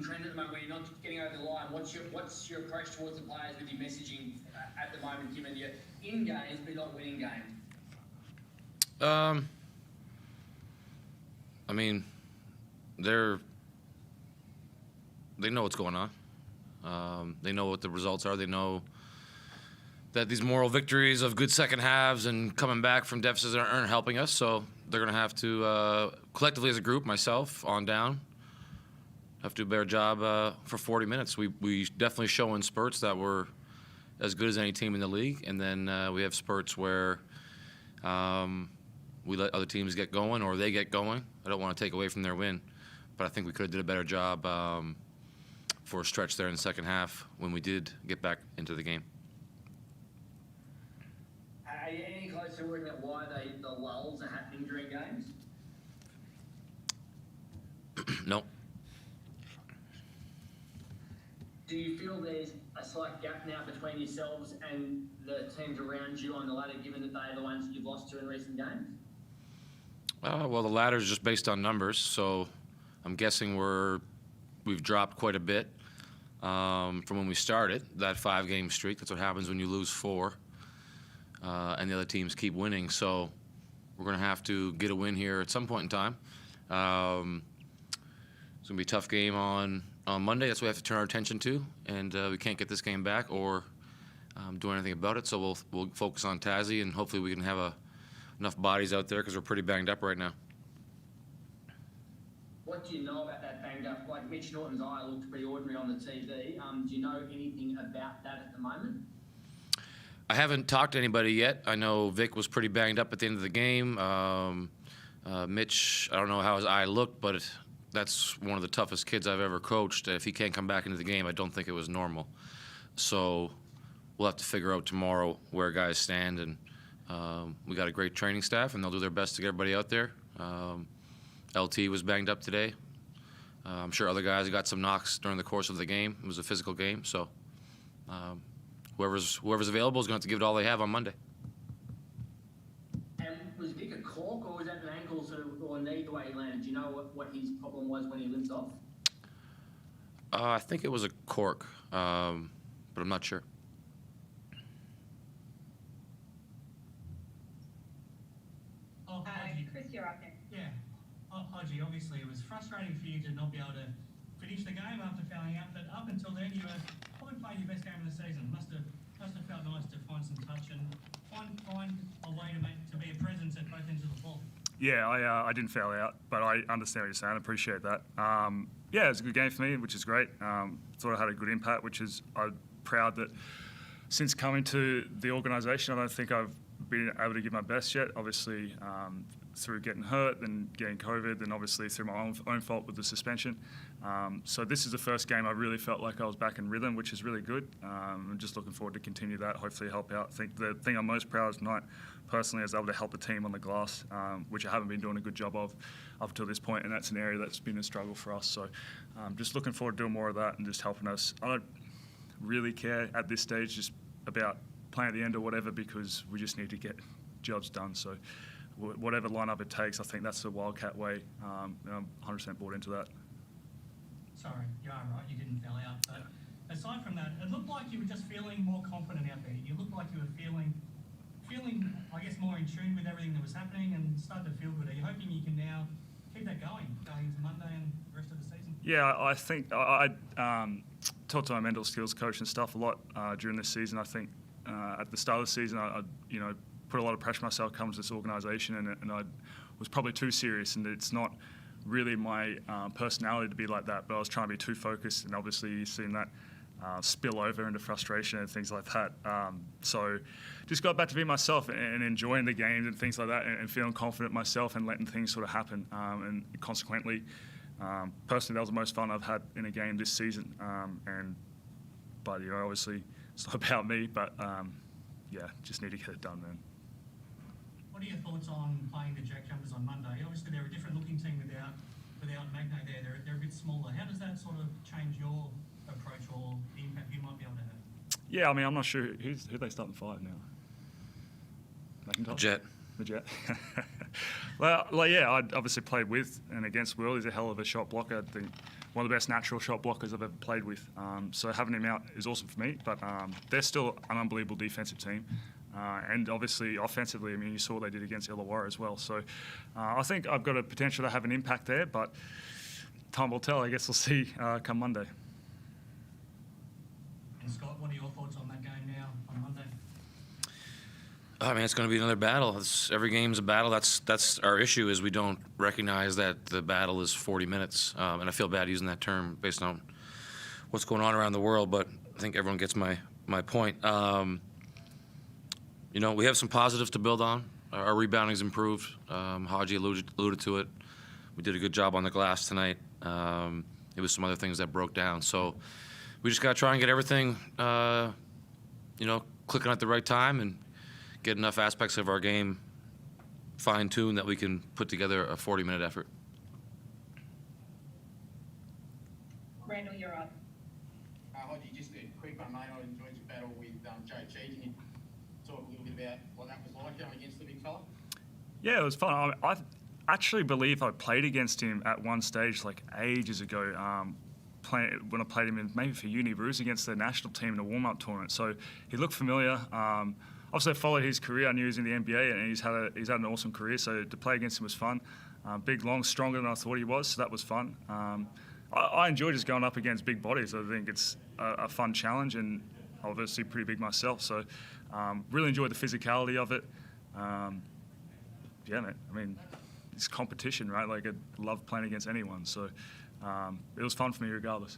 trend at the moment where you're not getting over the line? What's your approach towards the players with your messaging at the moment, given you're in games but not winning games? I mean, they know what's going on. They know what the results are. They know that these moral victories of good second halves and coming back from deficits aren't helping us. So they're going to have to, collectively as a group, myself on down, have to do a better job for 40 minutes. We definitely show in spurts that we're as good as any team in the league. And then we have spurts where we let other teams get going or they get going. I don't want to take away from their win, but I think we could have did a better job for a stretch there in the second half when we did get back into the game. Are you any closer to working out why the lulls are happening during games? No. Do you feel there's a slight gap now between yourselves and the teams around you on the ladder, given that they're the ones that you've lost to in recent games? Well, the ladder is just based on numbers, so I'm guessing we've dropped quite a bit from when we started that 5-game streak. That's what happens when you lose 4 and the other teams keep winning. So we're going to have to get a win here at some point in time. It's going to be a tough game on Monday. That's what we have to turn our attention to, and we can't get this game back or do anything about it. So we'll focus on Tassie, and hopefully we can have enough bodies out there because we're pretty banged up right now. What do you know about that banged up? Like Mitch Norton's eye looked pretty ordinary on the TV. Do you know anything about that at the moment? I haven't talked to anybody yet. I know Vic was pretty banged up at the end of the game. Mitch, I don't know how his eye looked, but that's one of the toughest kids I've ever coached. If he can't come back into the game, I don't think it was normal. So we'll have to figure out tomorrow where guys stand, and we got a great training staff, and they'll do their best to get everybody out there. LT was banged up today. I'm sure other guys got some knocks during the course of the game. It was a physical game, so whoever's available is going to have to give it all they have on Monday. And was Vic a cork, or was that an ankle sort of, or knee the way he landed? Do you know what his problem was when he limped off? I think it was a cork, but I'm not sure. Chris, you're up next. Yeah. Hodgie, obviously it was frustrating for you to not be able to finish the game after fouling out, but up until then you were probably playing your best game of the season. Must have felt nice to find some touch and find a way to be a presence at both ends of the ball. Yeah, I didn't foul out, but I understand what you're saying. I appreciate that. Yeah, it was a good game for me, which is great. Thought I had a good impact, which is I'm proud that since coming to the organisation, I don't think I've been able to give my best yet. Obviously, through getting hurt, then getting COVID, then obviously through my own fault with the suspension. So this is the first game I really felt like I was back in rhythm, which is really good. I'm just looking forward to continue that, hopefully help out. I think the thing I'm most proud of tonight, personally, is able to help the team on the glass, which I haven't been doing a good job of up to this point, and that's an area that's been a struggle for us. So just looking forward to doing more of that and just helping us. I don't really care at this stage just about playing at the end or whatever, because we just need to get jobs done. So whatever lineup it takes, I think that's the Wildcat way. And I'm 100% bought into that. Sorry, you are right, you didn't foul out. But aside from that, it looked like you were just feeling more confident out there. You looked like you were feeling, I guess, more in tune with everything that was happening and started to feel good. Are you hoping you can now keep that going into Monday and the rest of the season? Yeah, I think I talked to my mental skills coach and stuff a lot during this season. I think at the start of the season, I put a lot of pressure on myself coming to this organisation, and I was probably too serious, and it's not really my personality to be like that, but I was trying to be too focused, and obviously you've seen that spill over into frustration and things like that. So just got back to being myself and enjoying the games and things like that, and feeling confident myself and letting things sort of happen. And consequently, personally, that was the most fun I've had in a game this season. But obviously it's not about me, but yeah, just need to get it done, man. What are your thoughts on playing the Jack Jumpers on Monday? Obviously, they're a different looking team without Magno there. They're a bit smaller. How does that sort of change your approach or the impact you might be able to have? Yeah, I mean, I'm not sure who they start in 5 now. McIntosh? Jet. The Jet. Well, yeah, I obviously played with and against Will. He's a hell of a shot blocker. I think one of the best natural shot blockers I've ever played with. So having him out is awesome for me. But they're still an unbelievable defensive team. And obviously offensively, I mean, you saw what they did against Illawarra as well. So I think I've got a potential to have an impact there, but time will tell. I guess we'll see come Monday. And Scott, what are your thoughts on that game now on Monday? I mean, it's going to be another battle. Every game's a battle. That's our issue, is we don't recognize that the battle is 40 minutes. And I feel bad using that term based on what's going on around the world, but I think everyone gets my point. You know, we have some positives to build on. Our rebounding's improved. Hodgie alluded to it. We did a good job on the glass tonight. It was some other things that broke down. So we just got to try and get everything, you know, clicking at the right time and get enough aspects of our game fine-tuned that we can put together a 40-minute effort. Randall, you're up. Hodgie, just a quick one, mate. I enjoyed your battle with Joe Cheek. Can you talk a little bit about what that was like going against the big fella? Yeah, it was fun. I actually believe I played against him at one stage like ages ago. When I played him in maybe for uni, but it was against the national team in a warm-up tournament. So he looked familiar. Obviously, I followed his career. I knew he was in the NBA, and he's had an awesome career. So to play against him was fun. Big, long, stronger than I thought he was. So that was fun. I enjoy just going up against big bodies. I think it's a fun challenge, and obviously pretty big myself. So really enjoyed the physicality of it. Yeah, mate. I mean, it's competition, right? Like, I love playing against anyone. So it was fun for me regardless.